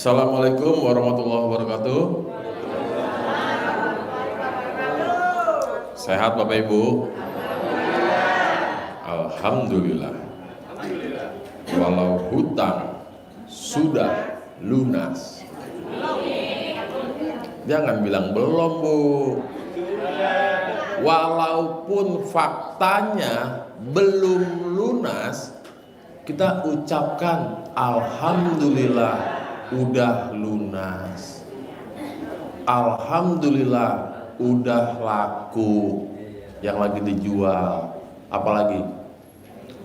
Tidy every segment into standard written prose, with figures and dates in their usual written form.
Assalamualaikum warahmatullahi wabarakatuh. Sehat Bapak Ibu? Alhamdulillah. Walau hutang sudah lunas. Jangan bilang belum, Bu. Walaupun faktanya belum lunas, kita ucapkan alhamdulillah udah lunas. Alhamdulillah udah laku yang lagi dijual. Apalagi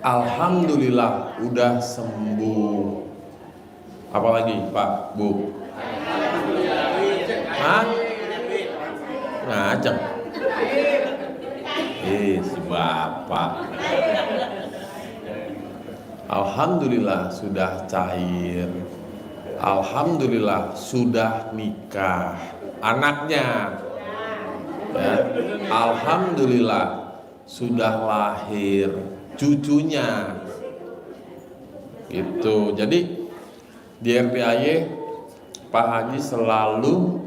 alhamdulillah udah sembuh. Apalagi Pak, Bu? Hah? Ngajak. Si Bapak. Alhamdulillah sudah cair. Alhamdulillah sudah nikah anaknya, ya. Alhamdulillah sudah lahir cucunya, gitu. Jadi di RPAY Pak Haji selalu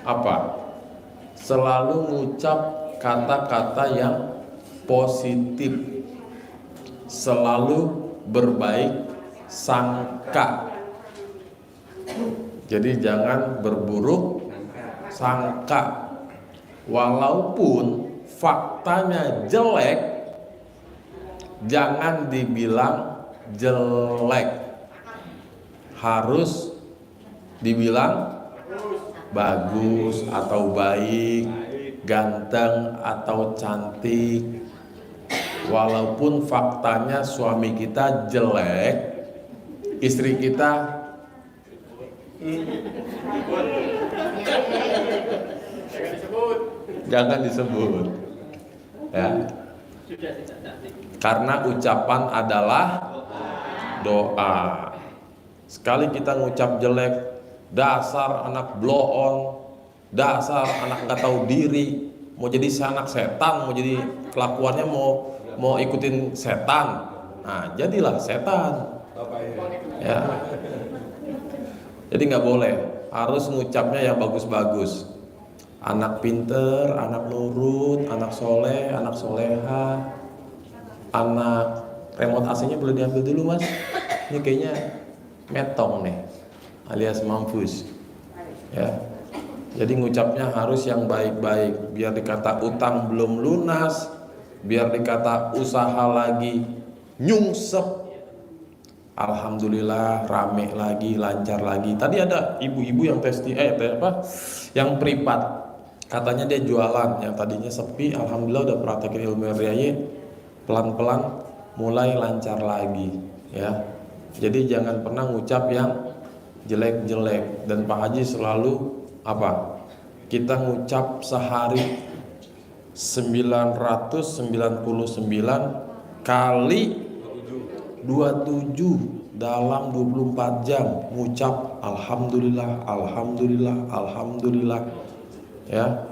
apa? Selalu ngucap kata-kata yang positif, selalu berbaik sangka. Jadi jangan berburuk sangka. Walaupun faktanya jelek, jangan dibilang jelek. Harus dibilang bagus atau baik, ganteng atau cantik. Walaupun faktanya suami kita jelek, istri kita jangan disebut, ya. Karena ucapan adalah doa. Sekali kita ngucap jelek, dasar anak blow on, dasar anak nggak tahu diri, mau jadi anak setan, mau jadi kelakuannya mau ikutin setan, nah jadilah setan, ya. Jadi nggak boleh, harus ngucapnya yang bagus-bagus. Anak pinter, anak nurut, anak soleh, anak soleha, anak remote AC-nya boleh diambil dulu mas. Ini kayaknya metong nih, alias mampus, ya. Jadi ngucapnya harus yang baik-baik, biar dikata utang belum lunas, biar dikata usaha lagi nyungsep. Alhamdulillah rame lagi, lancar lagi. Tadi ada ibu-ibu yang yang privat. Katanya dia jualan yang tadinya sepi, alhamdulillah udah praktekin ilmu RPAY, pelan-pelan mulai lancar lagi, ya. Jadi jangan pernah ngucap yang jelek-jelek. Dan Pak Haji selalu apa? Kita ngucap sehari 999 kali 27 dalam 24 jam ngucap alhamdulillah, alhamdulillah, alhamdulillah, ya.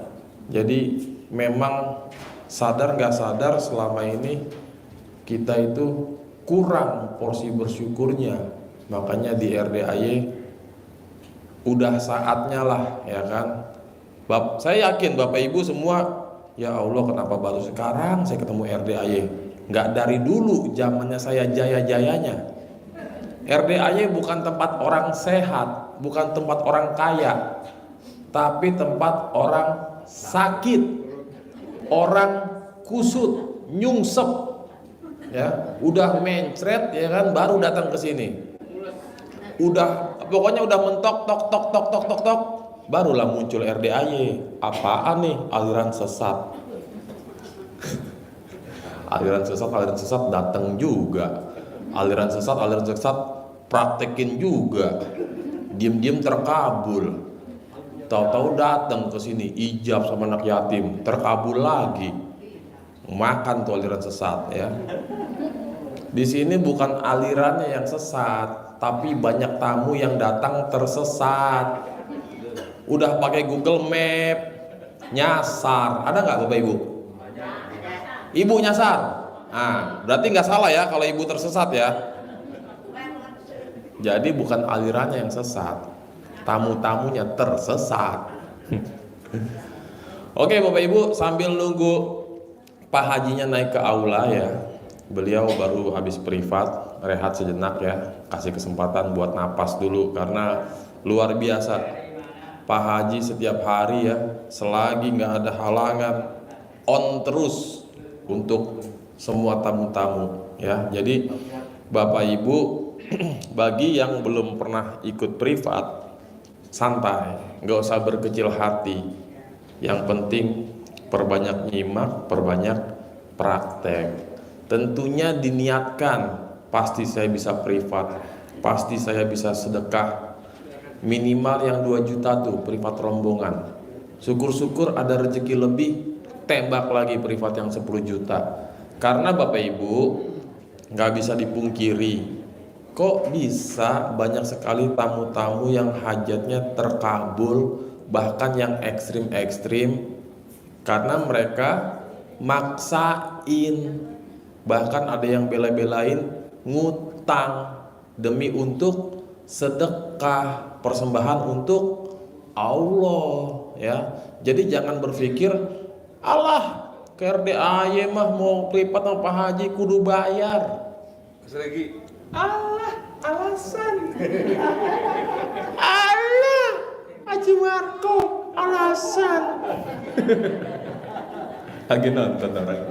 Jadi memang sadar gak sadar selama ini kita itu kurang porsi bersyukurnya. Makanya di RDAY udah saatnya lah, ya kan. Saya yakin Bapak Ibu semua, ya Allah kenapa baru sekarang saya ketemu RDAY, nggak dari dulu zamannya saya jaya-jayanya. RDAY bukan tempat orang sehat, bukan tempat orang kaya, tapi tempat orang sakit, orang kusut, nyungsep, ya, udah mencret, ya kan, baru datang ke sini. Pokoknya udah mentok tok, barulah muncul RDAY. Apaan nih? Aliran sesat. aliran sesat datang juga. Aliran sesat praktekin juga. Diam-diam terkabul. Tahu-tahu datang ke sini ijab sama anak yatim, terkabul lagi. Makan tuh aliran sesat, ya. Di sini bukan alirannya yang sesat, tapi banyak tamu yang datang tersesat. Udah pakai Google Map, nyasar. Ada nggak Bapak Ibu? Ibu nyasar. Nah, berarti nggak salah ya kalau ibu tersesat ya. Jadi bukan alirannya yang sesat, tamu-tamunya tersesat. Oke Bapak Ibu, sambil nunggu Pak Hajinya naik ke aula ya, beliau baru habis privat, rehat sejenak ya, kasih kesempatan buat napas dulu karena luar biasa. Pak Haji setiap hari ya, selagi nggak ada halangan, on terus untuk semua tamu-tamu ya. Jadi Bapak Ibu, bagi yang belum pernah ikut privat, santai, nggak usah berkecil hati. Yang penting perbanyak nyimak, perbanyak praktek. Tentunya diniatkan, pasti saya bisa privat, pasti saya bisa sedekah. Minimal yang 2 juta tuh privat rombongan. Syukur-syukur ada rezeki lebih, tembak lagi privat yang 10 juta. Karena Bapak Ibu nggak bisa dipungkiri, kok bisa banyak sekali tamu-tamu yang hajatnya terkabul, bahkan yang ekstrim-ekstrim, karena mereka maksain. Bahkan ada yang bela-belain ngutang demi untuk sedekah, persembahan untuk Allah ya. Jadi jangan berpikir, alah ke RDAY mah mau privat sama Pak Haji kudu bayar. Lagi. Allah, alasan. Allah, Haji Marco, alasan. Lagi nonton orang.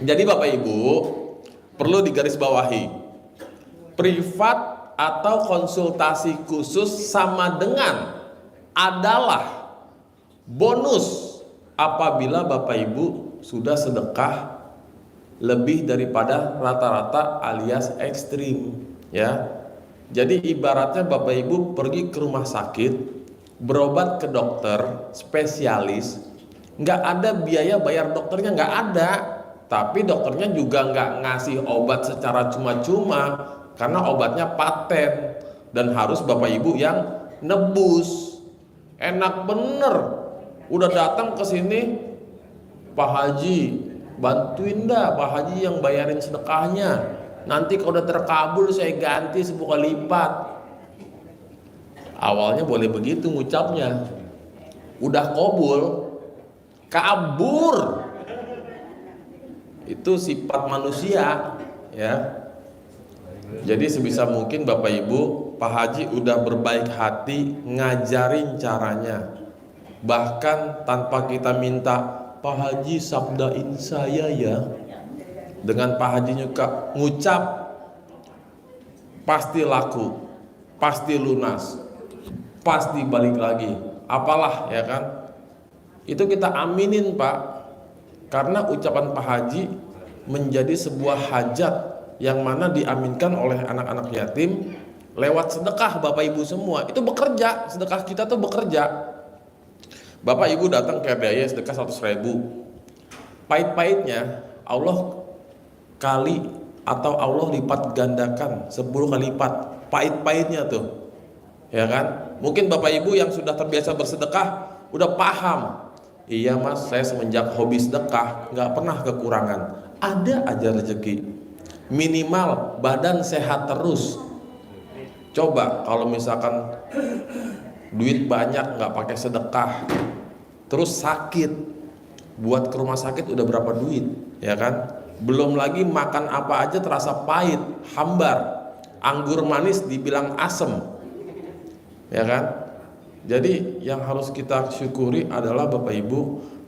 Jadi Bapak Ibu perlu digarisbawahi, privat atau konsultasi khusus sama dengan adalah bonus apabila Bapak Ibu sudah sedekah lebih daripada rata-rata alias ekstrim ya. Jadi ibaratnya Bapak Ibu pergi ke rumah sakit, berobat ke dokter spesialis, nggak ada biaya bayar dokternya, nggak ada, tapi dokternya juga nggak ngasih obat secara cuma-cuma karena obatnya paten dan harus Bapak Ibu yang nebus. Enak bener, udah datang ke sini, Pak Haji bantuin dah, Pak Haji yang bayarin sedekahnya, nanti kalau udah terkabul saya ganti 10 kali lipat. Awalnya boleh begitu ngucapnya, udah kabul, kabur. Itu sifat manusia ya. Jadi sebisa mungkin Bapak Ibu, Pak Haji udah berbaik hati ngajarin caranya. Bahkan tanpa kita minta, Pak Haji sabdain saya ya. Dengan Pak Haji ngucap, pasti laku, pasti lunas, pasti balik lagi. Apalah ya kan? Itu kita aminin Pak. Karena ucapan Pak Haji menjadi sebuah hajat yang mana diaminkan oleh anak-anak yatim lewat sedekah Bapak Ibu semua. Itu bekerja, sedekah kita tuh bekerja. Bapak Ibu datang ke RDAY sedekah 100.000, pahit-pahitnya Allah kali atau Allah lipat gandakan 10 kali lipat pahit-pahitnya tuh ya kan. Mungkin Bapak Ibu yang sudah terbiasa bersedekah udah paham, iya mas, saya semenjak hobi sedekah nggak pernah kekurangan, ada aja rezeki. Minimal badan sehat terus. Coba kalau misalkan duit banyak nggak pakai sedekah, terus sakit, buat ke rumah sakit udah berapa duit ya kan. Belum lagi makan apa aja terasa pahit, hambar, anggur manis dibilang asem ya kan. Jadi yang harus kita syukuri adalah Bapak Ibu,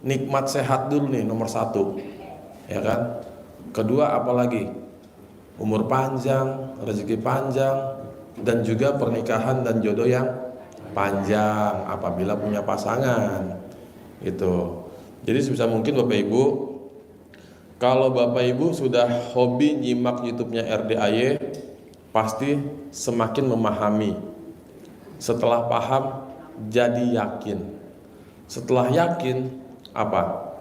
nikmat sehat dulu nih nomor 1 ya kan. Kedua apalagi? Umur panjang, rezeki panjang, dan juga pernikahan dan jodoh yang panjang apabila punya pasangan itu. Jadi sebisa mungkin Bapak Ibu, kalau Bapak Ibu sudah hobi nyimak YouTube-nya RDAY, pasti semakin memahami. Setelah paham, jadi yakin. Setelah yakin, apa?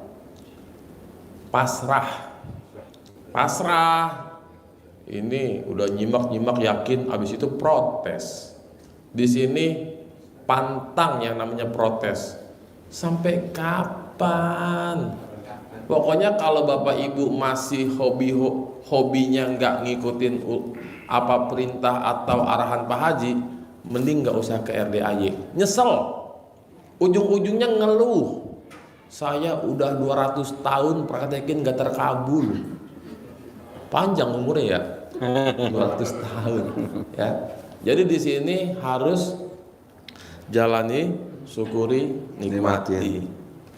Pasrah. Pasrah. Ini udah nyimak yakin, habis itu protes. Di sini pantang yang namanya protes. Sampai kapan? Pokoknya kalau Bapak Ibu masih hobinya nggak ngikutin apa perintah atau arahan Pak Haji, mending nggak usah ke RDAY. Nyesel, ujung-ujungnya ngeluh. Saya udah 200 tahun praktekin nggak terkabul. Panjang umurnya ya, 200 tahun ya. Jadi di sini harus jalani, syukuri, nikmati.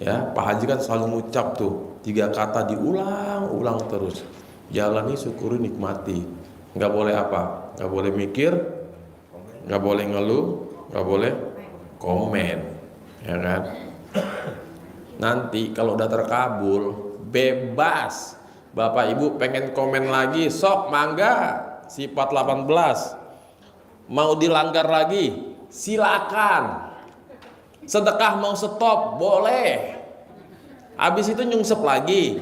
Ya, Pak Haji kan selalu ngucap tuh 3 kata diulang-ulang terus. Jalani, syukuri, nikmati. Nggak boleh apa? Nggak boleh mikir, nggak boleh ngeluh, nggak boleh komen, ya kan? Nanti kalau udah terkabul, bebas. Bapak Ibu pengen komen lagi, sok mangga. Sifat 18 mau dilanggar lagi, silakan. Sedekah mau stop, boleh. Habis itu nyungsep lagi,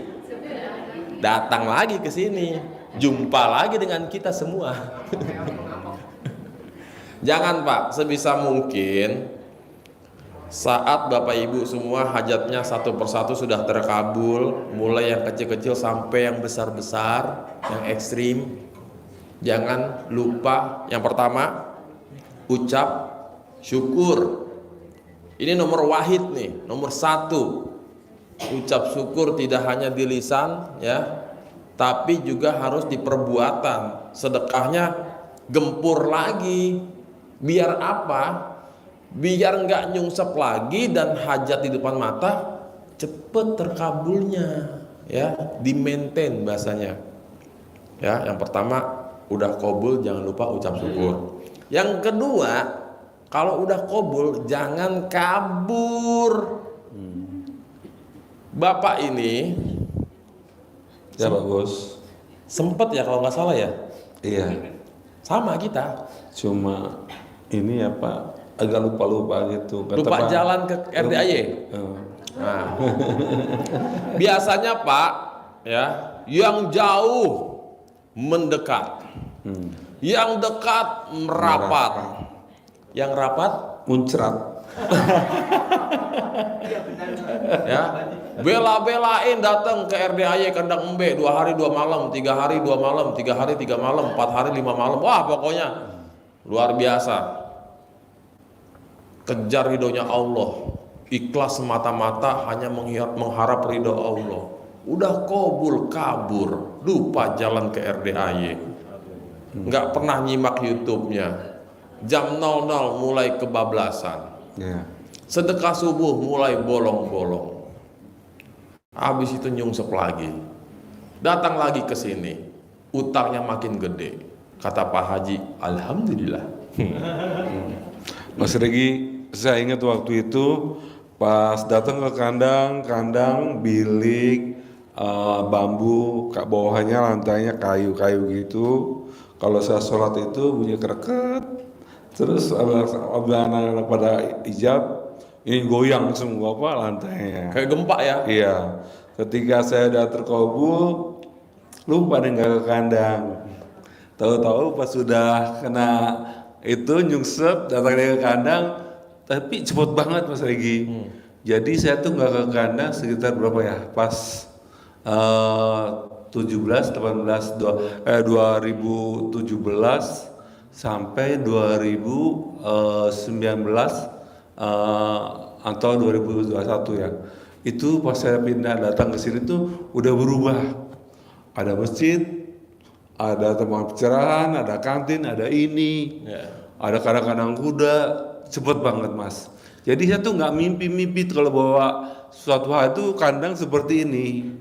datang lagi ke sini, jumpa lagi dengan kita semua. Jangan Pak, sebisa mungkin saat Bapak Ibu semua hajatnya satu persatu sudah terkabul, mulai yang kecil-kecil sampai yang besar-besar, yang ekstrim, jangan lupa yang pertama ucap syukur. Ini nomor wahid nih, nomor 1. Ucap syukur tidak hanya di lisan ya, tapi juga harus di perbuatan. Sedekahnya gempur lagi. Biar apa? Biar nggak nyungsep lagi dan hajat di depan mata cepet terkabulnya ya, di maintain bahasanya ya. Yang pertama udah kabul, jangan lupa ucap syukur. Yang kedua, kalau udah kabul jangan kabur. Bapak ini ya Pak Bos, sempet ya kalau nggak salah ya, iya, sama kita cuma ini ya Pak, agak lupa gitu. lupa Pak, jalan ke RDAY. Nah, biasanya Pak ya, yang jauh mendekat, yang dekat merapat, yang rapat muncrat. ya, bela-belain datang ke RDAY kandang embe 2 hari 2 malam, 3 hari 2 malam, 3 hari 3 malam, 4 hari 5 malam. Wah, pokoknya luar biasa. Kejar ridhonya Allah, ikhlas semata-mata hanya mengharap ridho Allah. Udah kabur, lupa jalan ke RDAY, nggak pernah nyimak YouTube-nya. Jam 00 mulai kebablasan, sedekah subuh mulai bolong-bolong. Habis itu nyungsep lagi, datang lagi ke sini, utangnya makin gede. Kata Pak Haji, alhamdulillah. Mas Regi, saya ingat waktu itu pas datang ke kandang bilik bambu, bawahnya lantainya kayu gitu. Kalau saya sholat itu bunyi kereket, terus anak-anak pada ijab, ini goyang semua Pak lantainya. Kayak gempa ya? Iya. Ketika saya udah terkabul, lupa nggak ke kandang. Tahu-tahu pas sudah kena itu nyungsep, datang ke kandang, tapi cepet banget Mas Regi. Jadi saya tuh nggak ke kandang sekitar berapa ya? Pas 2017 sampai 2019 atau 2021 ya. Itu pas saya pindah datang ke sini tuh udah berubah. Ada masjid, ada tempat pencerahan, ada kantin, ada ini, ada kandang-kandang kuda, cepet banget Mas. Jadi saya tuh nggak mimpi kalau bawa suatu hal itu kandang seperti ini,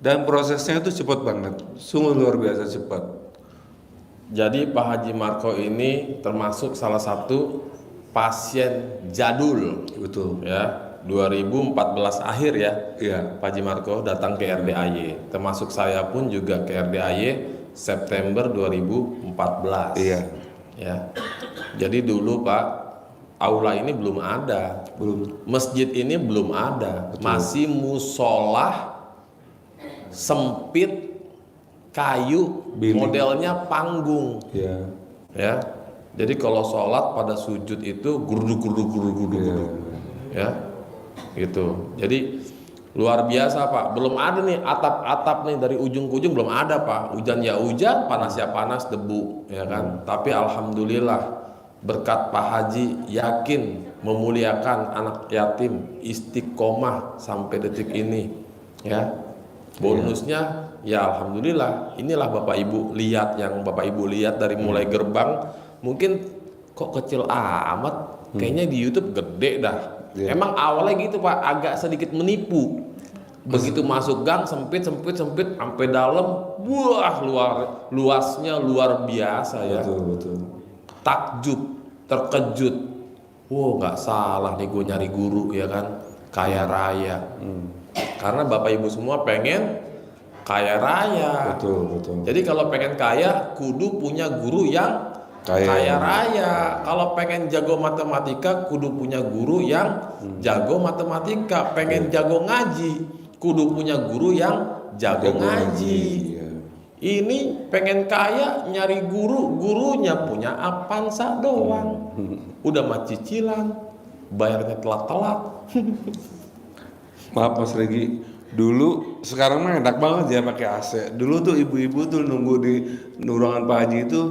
dan prosesnya itu cepet banget, sungguh luar biasa cepat. Jadi Pak Haji Marko ini termasuk salah satu pasien jadul, betul ya. 2014 akhir ya, iya. Pak Haji Marko datang ke RDAY, termasuk saya pun juga ke RDAY September 2014. Iya. Ya. Jadi dulu Pak, aula ini belum ada, masjid ini belum ada, betul. Masih musola sempit kayu, modelnya panggung. Iya. Ya. Jadi kalau sholat pada sujud itu gurduk, ya. Gitu. Jadi luar biasa Pak. Belum ada nih atap-atap nih dari ujung ke ujung, belum ada Pak. Hujan ya hujan, panas ya panas, debu, ya kan. Tapi alhamdulillah berkat Pak Haji yakin memuliakan anak yatim, istiqomah sampai detik ini, ya. Bonusnya ya alhamdulillah, inilah Bapak Ibu lihat, yang Bapak Ibu lihat dari mulai gerbang, mungkin kok kecil amat, kayaknya di YouTube gede dah. Emang awalnya gitu Pak, agak sedikit menipu. Begitu masuk gang sempit sampai dalam, wah luasnya luar biasa ya. Betul. Takjub, terkejut. Wow, nggak salah nih gue nyari guru ya kan, kaya raya. Karena Bapak Ibu semua pengen kaya raya. Betul. Jadi kalau pengen kaya, kudu punya guru yang kaya raya. Kalau pengen jago matematika, kudu punya guru yang jago matematika. Pengen jago ngaji, kudu punya guru yang jago ngaji. Ini pengen kaya, nyari gurunya punya Avanza doang. Udah mah cicilan, bayarnya telat-telat. Maaf Mas Regi, dulu sekarang mah enak banget ya pakai AC. Dulu tuh ibu-ibu tuh nunggu di ruangan Pak Haji itu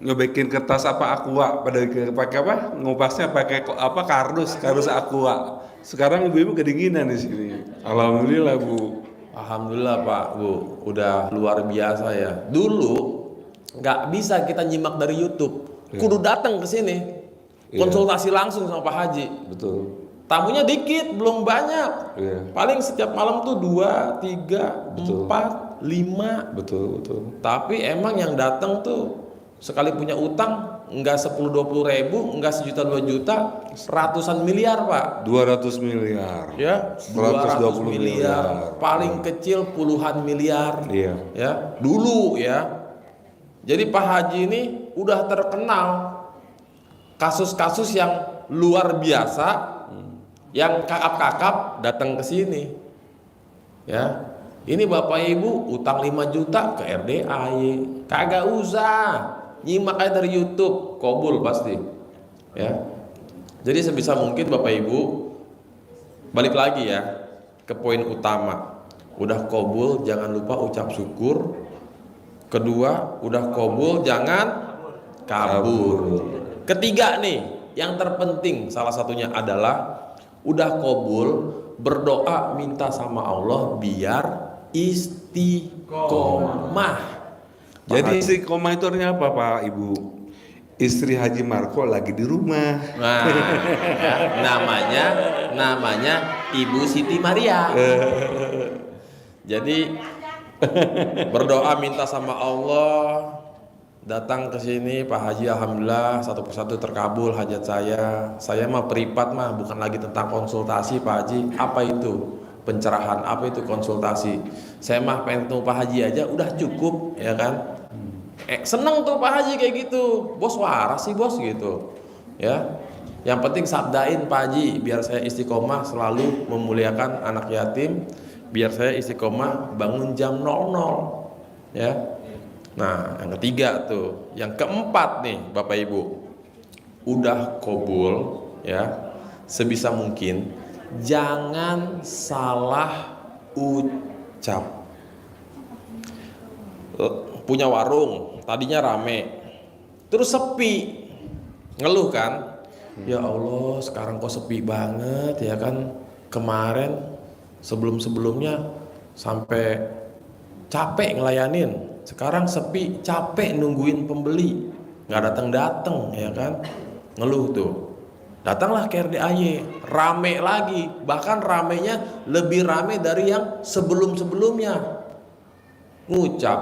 ngebikin kertas aqua, pada pakai apa? Ngupasnya pakai kardus aqua. Sekarang ibu-ibu kedinginan di sini. Alhamdulillah Bu. Alhamdulillah Pak Bu, udah luar biasa ya. Dulu nggak bisa kita nyimak dari YouTube, kudu datang ke sini, konsultasi langsung sama Pak Haji. Betul. Tamunya dikit, belum banyak. Paling setiap malam tuh 2, 3, 4, 5. Betul. Tapi emang yang datang tuh sekali punya utang nggak 10-20 ribu, nggak sejuta 2 juta, ratusan miliar Pak. 200 miliar. Ya, 120 miliar. Paling kecil puluhan miliar. Iya. Ya, dulu ya. Jadi Pak Haji ini udah terkenal kasus-kasus yang luar biasa, yang kakap-kakap datang ke sini. Ya. Ini Bapak Ibu utang 5 juta ke RDAY. Kagak usah. Nyimak aja dari YouTube, kobul pasti. Ya. Jadi sebisa mungkin Bapak Ibu balik lagi ya ke poin utama. Udah kobul jangan lupa ucap syukur. Kedua, udah kobul jangan kabur. Ketiga nih, yang terpenting salah satunya adalah udah kobul, berdoa minta sama Allah biar istiqomah. Jadi istiqomah itu artinya apa Pak Ibu? Istri Haji Marco lagi di rumah. Nah, ya, namanya Ibu Siti Maria. Jadi berdoa minta sama Allah, datang ke sini Pak Haji, alhamdulillah satu persatu terkabul hajat saya. Saya mah privat mah, bukan lagi tentang konsultasi Pak Haji. Apa itu pencerahan? Apa itu konsultasi? Saya mah pengen ketemu Pak Haji aja udah cukup, ya kan? Seneng tuh Pak Haji kayak gitu. Bos waras sih bos gitu. Ya. Yang penting sabdain Pak Haji biar saya istiqomah selalu memuliakan anak yatim, biar saya istiqomah bangun jam 00. Ya. Nah, yang ketiga tuh, yang keempat nih Bapak Ibu. Udah kobul ya. Sebisa mungkin jangan salah ucap. Punya warung, tadinya rame, terus sepi, ngeluh kan? Ya Allah, sekarang kok sepi banget ya kan? Kemarin sebelum-sebelumnya sampai capek ngelayanin, sekarang sepi, capek nungguin pembeli, nggak datang ya kan? Ngeluh tuh. Datanglah ke RDAY, rame lagi, bahkan ramenya lebih rame dari yang sebelum-sebelumnya. Ngucap,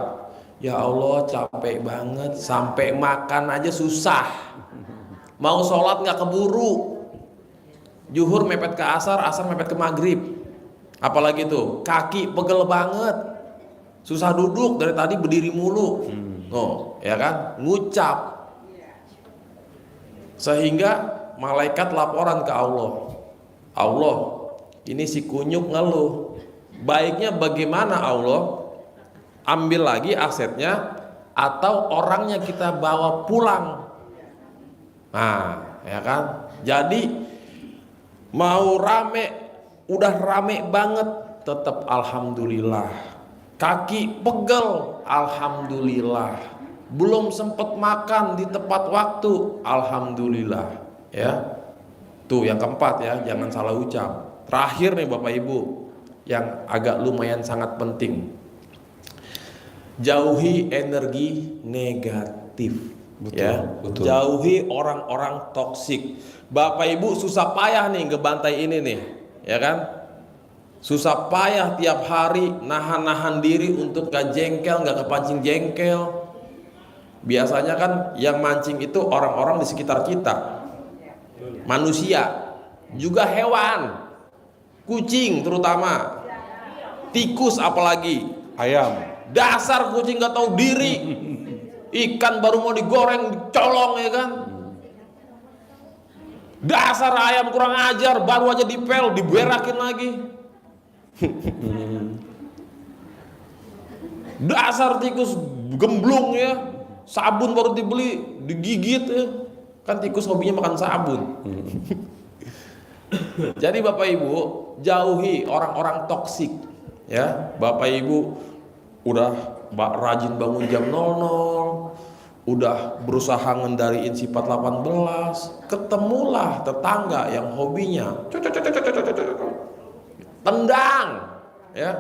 ya Allah capek banget, sampai makan aja susah, mau sholat nggak keburu, zuhur mepet ke asar, asar mepet ke maghrib, apalagi tuh kaki pegel banget, susah duduk dari tadi berdiri mulu, oh ya kan, ngucap, sehingga malaikat laporan ke Allah, Allah ini si kunyuk ngeluh, baiknya bagaimana Allah? Ambil lagi asetnya atau orangnya kita bawa pulang. Nah, ya kan? Jadi mau rame, udah rame banget, tetap alhamdulillah. Kaki pegel, alhamdulillah. belum sempat makan di tepat waktu, alhamdulillah, ya. Tuh yang keempat ya, jangan salah ucap. Terakhir nih Bapak Ibu, yang agak lumayan sangat penting. Jauhi energi negatif. Betul, Ya, betul. jauhi orang-orang toksik. Bapak Ibu susah payah nih ngebantai ini nih, ya kan? Susah payah tiap hari nahan-nahan diri untuk gak jengkel, gak kepancing jengkel. Biasanya kan yang mancing itu orang-orang di sekitar kita, manusia, juga hewan, kucing terutama, tikus apalagi, Ayam. dasar kucing gak tahu diri. Ikan baru mau digoreng, dicolong ya kan. Dasar ayam kurang ajar, baru aja dipel, diberakin lagi. Dasar tikus gemblung ya, sabun baru dibeli, digigit ya. Kan tikus hobinya makan sabun. Jadi Bapak Ibu, jauhi orang-orang toksik ya. Bapak Ibu udah rajin bangun jam 00, udah berusaha ngendaliin sifat 18, ketemulah tetangga yang hobinya tendang ya.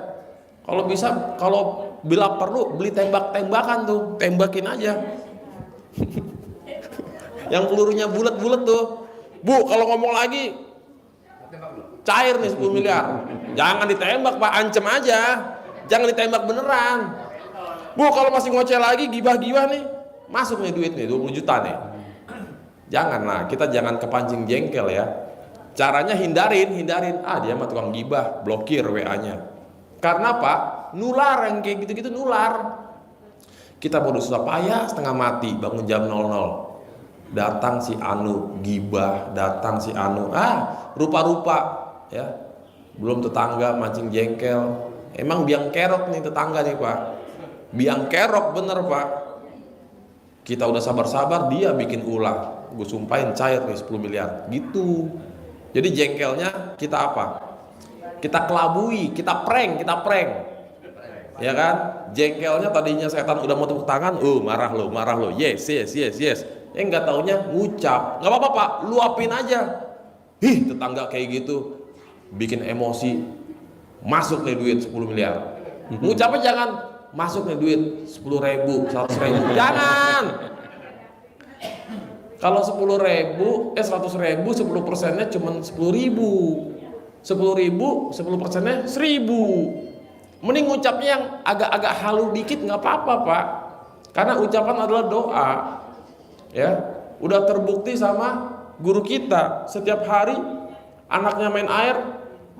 Kalau bisa, kalau bila perlu beli tembak-tembakan tuh, tembakin aja. Yang pelurunya bulat-bulat tuh. Bu, kalau ngomong lagi cair nih 10 miliar. Jangan ditembak Pak, ancam aja. Jangan ditembak beneran. Bu, kalau masih ngoceh lagi, gibah-gibah nih, masuk nih duit nih, 20 juta nih. Janganlah, kita jangan kepancing jengkel ya. Caranya hindarin. Ah, dia mah tukang gibah, blokir WA-nya. Karena Pak, nular yang kayak gitu-gitu nular. Kita baru susah payah setengah mati bangun jam 00. Datang si Anu gibah, datang si Anu, rupa-rupa ya. Belum tetangga mancing jengkel. Emang biang kerok nih tetangga nih Pak. Biang kerok bener Pak. Kita udah sabar-sabar, dia bikin ulah. Gue sumpahin cair nih 10 miliar gitu. Jadi jengkelnya kita apa? Kita kelabui, kita prank. Ya kan? Jengkelnya tadinya setan udah mau tepuk tangan, marah lo. Yes. Nggak taunya ngucap. Nggak apa-apa Pak, luapin aja. Tetangga kayak gitu bikin emosi. Masuk nih duit 10 miliar. Ngucapnya jangan masuk nih duit 10.000, 100.000. Jangan. Kalau 10.000, 100.000, 10%-nya cuma 10.000. 10.000, 10%-nya 1.000. Mending ngucapnya yang agak-agak halu dikit nggak apa-apa Pak. Karena ucapan adalah doa. Ya, udah terbukti sama guru kita. Setiap hari anaknya main air,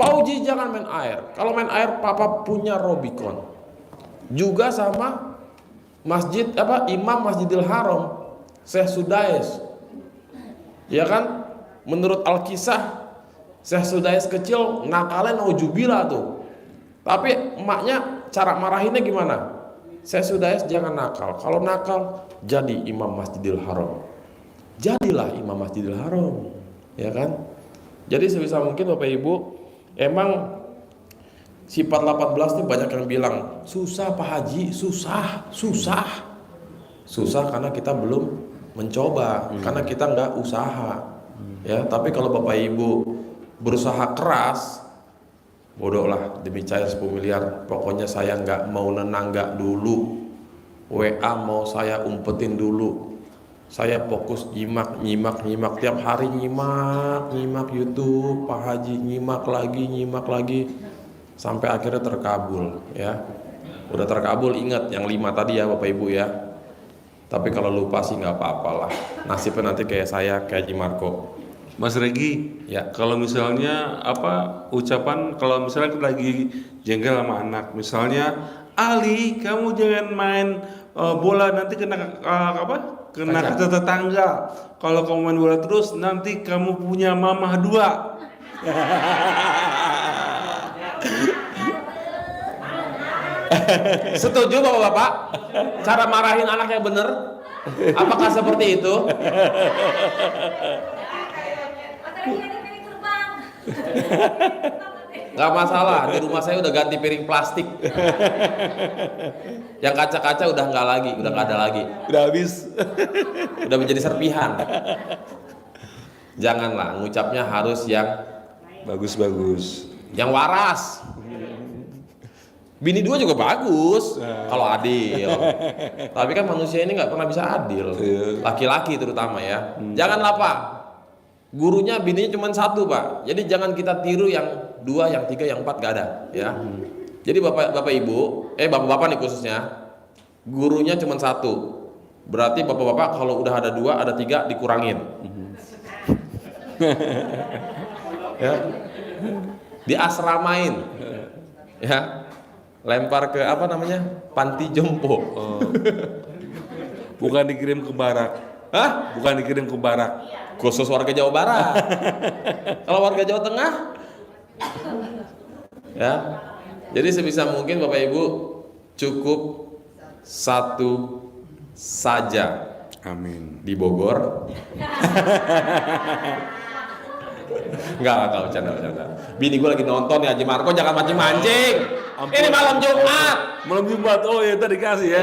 Pak Uji jangan main air. Kalau main air papa punya Robicon. Juga sama Imam Masjidil Haram, Syekh Sudais. Ya kan? Menurut Al-Kisah, Syekh Sudais kecil nakalnya naujubillah tuh. Tapi emaknya cara marahinnya gimana? Syekh Sudais jangan nakal. Kalau nakal jadi Imam Masjidil Haram. Jadilah Imam Masjidil Haram. Ya kan? Jadi sebisa mungkin Bapak Ibu, emang sifat 18 itu banyak yang bilang susah Pak Haji, susah karena kita belum mencoba, karena kita nggak usaha. Ya, tapi kalau Bapak Ibu berusaha keras, bodoh lah demi cair 10 miliar. Pokoknya saya nggak mau nenangga dulu, WA mau saya umpetin dulu. Saya fokus nyimak tiap hari, nyimak YouTube Pak Haji, nyimak lagi sampai akhirnya terkabul ya. Udah terkabul, ingat yang 5 tadi ya Bapak Ibu ya. Tapi kalau lupa sih nggak apa-apa lah. Nasibnya nanti kayak saya, kayak Haji Marco. Mas Regi, Ya. kalau misalnya ucapan kalau misalnya kita lagi jengkel sama anak, misalnya Ali, kamu jangan main bola nanti kena kena Kaca. kata tetangga. Kalau kamu main bola terus nanti kamu punya mamah 2. Setuju Bapak-bapak? Cara marahin anak yang benar? Apakah seperti itu? Nggak masalah, di rumah saya udah ganti piring plastik. Yang kaca-kaca udah nggak lagi, udah nggak ada lagi. Udah habis. Udah menjadi serpihan. Janganlah, ngucapnya harus yang Bagus-bagus. waras. Bini dua juga bagus kalau adil. Tapi kan manusia ini nggak pernah bisa adil. Laki-laki terutama ya. Janganlah Pak. Gurunya bininya cuma satu Pak. Jadi jangan kita tiru yang 2, yang 3, yang 4 gak ada ya. Jadi bapak ibu, bapak-bapak nih khususnya, gurunya cuma satu. Berarti bapak-bapak kalau udah ada 2, ada 3 dikurangin. Ya. Diasramain. Ya. Lempar ke apa namanya? Panti jompo. Bukan dikirim ke barak. Hah? Bukan dikirim ke barak. Khusus warga Jawa Barat. Kalau warga Jawa Tengah, ya. Jadi sebisa mungkin Bapak Ibu cukup 1 saja. Amin. Di Bogor. Enggak bercanda. Bini gue lagi nonton ya, Haji Marco, jangan mancing-mancing. Ini malam Jumat. Malam Jumat. Oh ya, tadi kasih ya.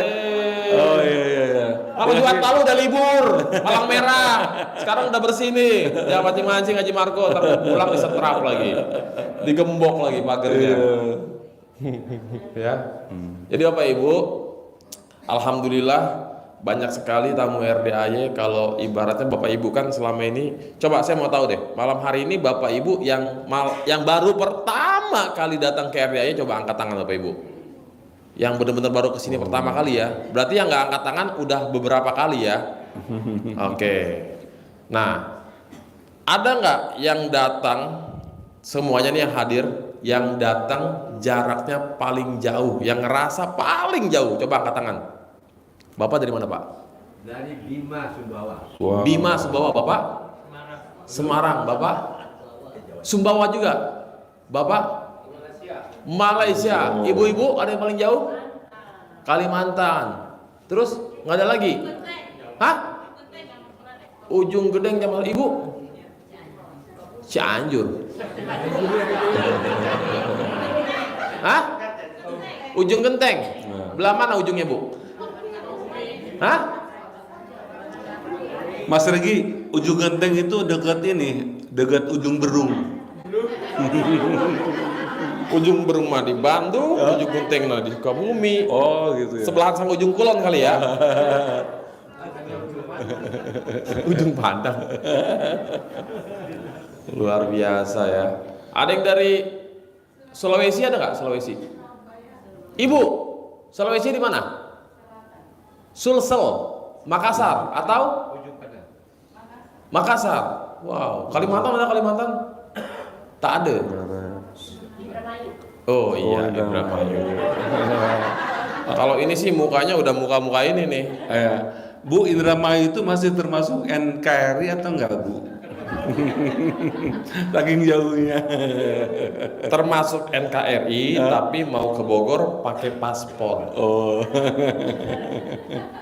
Oh iya. Kalau Jumat lalu udah libur, Palang Merah. Sekarang udah bersih nih. Jangan mancing-mancing Haji Marco, ntar pulang disetrap lagi. Digembok lagi pagernya. Ya. Jadi Bapak Ibu, alhamdulillah banyak sekali tamu RDAY. Kalau ibaratnya Bapak Ibu kan selama ini, coba saya mau tahu deh, malam hari ini Bapak Ibu yang baru pertama kali datang ke RDAY, coba angkat tangan Bapak Ibu. Yang benar-benar baru kesini pertama kali ya. Berarti yang nggak angkat tangan udah beberapa kali ya. Oke. Nah, ada nggak yang datang, semuanya nih yang hadir, yang datang jaraknya paling jauh, yang ngerasa paling jauh? Coba angkat tangan. Bapak dari mana Pak? Dari Bima Sumbawa. Wow. Bima Sumbawa. Bapak? Semarang. Bapak? Sumbawa juga. Bapak? Malaysia. Ibu-ibu ada yang paling jauh? Kalimantan. Terus nggak ada lagi? Hah? Ujung Gedeng Jamal. Ibu? Cianjur. Hah? Ujung Genteng. Belah mana ujungnya Bu? Hah? Mas Regi, ujung genteng itu dekat ujung Berung. Ujung Berung mah di Bandung, ujung Genteng mah di Sukabumi. Oh gitu ya. Sebelahan sama ujung Kulon kali ya. Ujung Padang. Luar biasa ya. Ada yang dari Sulawesi, ada nggak Sulawesi? Ibu, Sulawesi di mana? Sulsel, Makassar atau Makassar. Wow, Kalimantan ada Kalimantan? Tak ada. Oh iya, Indramayu. Kalau ini sih mukanya udah muka-muka ini nih. Bu, Indramayu itu masih termasuk NKRI atau enggak Bu? Saking jauhnya. Termasuk NKRI, tapi mau ke Bogor pakai paspor. Oh.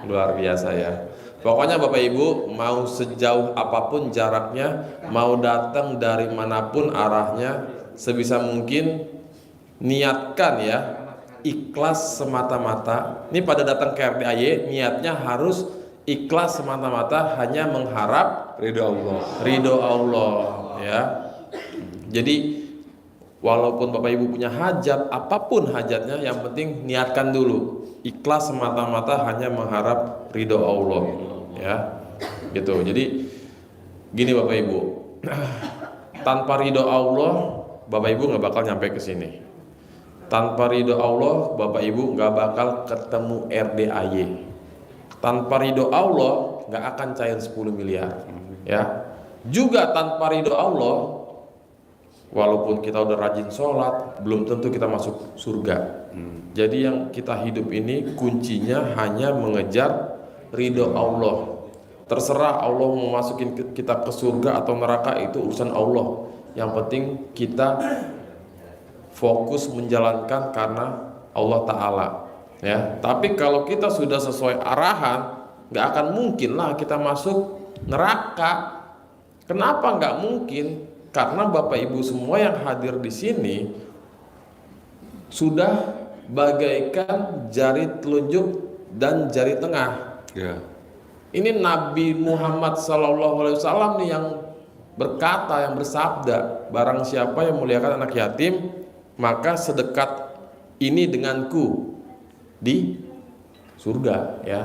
Luar biasa ya. Pokoknya Bapak Ibu mau sejauh apapun jaraknya, mau datang dari manapun arahnya, sebisa mungkin niatkan ya, ikhlas semata-mata. Ini pada datang ke RDAY niatnya harus ikhlas semata-mata, hanya mengharap ridho Allah ya. Jadi walaupun Bapak Ibu punya hajat, apapun hajatnya, yang penting niatkan dulu ikhlas semata-mata, hanya mengharap ridho Allah ya. Gitu. Jadi gini Bapak Ibu, tanpa ridho Allah Bapak Ibu nggak bakal nyampe ke sini. Tanpa ridho Allah Bapak Ibu nggak bakal ketemu RDAY. Tanpa ridho Allah nggak akan cair 10 miliar ya. Juga tanpa ridho Allah, walaupun kita udah rajin sholat, belum tentu kita masuk surga. Jadi yang kita hidup ini kuncinya hanya mengejar ridho Allah. Terserah Allah mau masukin kita ke surga atau neraka, itu urusan Allah. Yang penting kita fokus menjalankan karena Allah Ta'ala ya. Tapi kalau kita sudah sesuai arahan, nggak akan mungkin lah kita masuk neraka. Kenapa nggak mungkin? Karena Bapak Ibu semua yang hadir di sini sudah bagaikan jari telunjuk dan jari tengah. Ya. Ini Nabi Muhammad SAW nih yang berkata, yang bersabda, barang siapa yang memuliakan anak yatim, maka sedekat ini denganku di surga, ya.